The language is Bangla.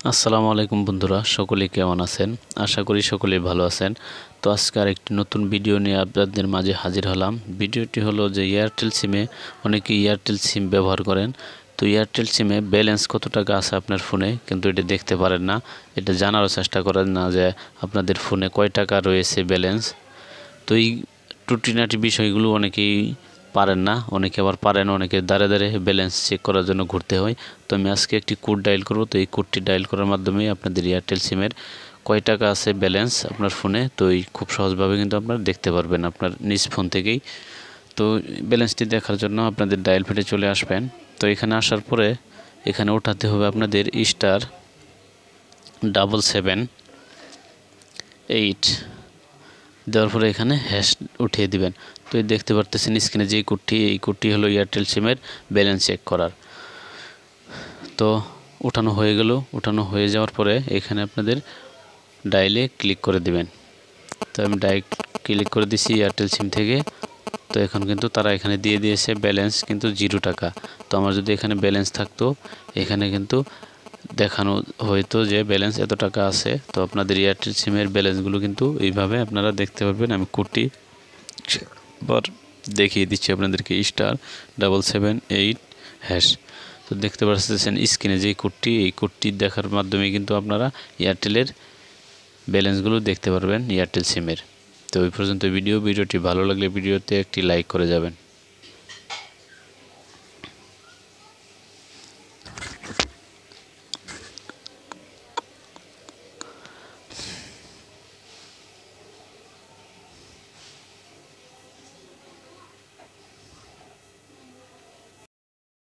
আসসালামু আলাইকুম বন্ধুরা, সকলে কেমন আছেন? আশা করি সকলেই ভালো আছেন। তো আজকে আরেকটি নতুন ভিডিও নিয়ে আপনাদের মাঝে হাজির হলাম। ভিডিওটি হলো যে এয়ারটেল সিমে অনেকে এয়ারটেল সিম ব্যবহার করেন। তো এয়ারটেল সিমে ব্যালেন্স কত টাকা আছে আপনার ফোনে, কিন্তু এটা দেখতে পারেন না। এটা জানারও চেষ্টা করেন না যে আপনাদের ফোনে কয় টাকা রয়েছে ব্যালেন্স। তো এই টুটিনাটি বিষয়গুলো অনেকেই পারেন না, অনেকে আবার পারেন, অনেকে দাঁড়ে দাঁড়ে ব্যালেন্স চেক করার জন্য ঘুরতে হয়। তো আমি আজকে একটি কোড ডায়াল করব। তো এই কোডটি ডায়াল করার মাধ্যমে আপনাদের এয়ারটেল সিমের কয় টাকা আছে ব্যালেন্স আপনার ফোনে, তো এই খুব সহজভাবে কিন্তু আপনারা দেখতে পারবেন আপনার নিজ ফোন থেকেই। তো ব্যালেন্সটি দেখার জন্য আপনাদের ডায়াল প্যাডে চলে আসবেন। তো এখানে আসার পরে এখানে ওঠাতে হবে আপনাদের *778 দেওয়ার পরে এখানে হ্যাশ উঠিয়ে দিবেন। তো এই দেখতে পারতেছেন স্ক্রিনে যে কোডটি, এই কোডটি হলো এয়ারটেল সিমের ব্যালেন্স চেক করার। তো উঠানো হয়ে গেল। উঠানো হয়ে যাওয়ার পরে এখানে আপনাদের ডায়ালে ক্লিক করে দিবেন। তো আমি ডাইরেক্ট ক্লিক করে দিছি এয়ারটেল সিম থেকে। তো এখন কিন্তু তারা এখানে দিয়ে দিয়েছে ব্যালেন্স কিন্তু 0 টাকা। তো আমার যদি এখানে ব্যালেন্স থাকতো, এখানে কিন্তু দেখানো হয়তো যে ব্যালেন্স এত টাকা আছে। তো আপনাদের এয়ারটেল সিমের ব্যালেন্সগুলো কিন্তু এইভাবে আপনারা দেখতে পারবেন। আমি কোডটি আবার দেখিয়ে দিচ্ছি আপনাদেরকে, *778#। তো দেখতে পাচ্ছেন স্ক্রিনে যে কোডটি, এই কোডটি দেখার মাধ্যমে কিন্তু আপনারা এয়ারটেলের ব্যালেন্সগুলো দেখতে পারবেন এয়ারটেল সিমের। তো ওই পর্যন্ত ভিডিওটি ভালো লাগলে ভিডিওতে একটি লাইক করে যাবেন।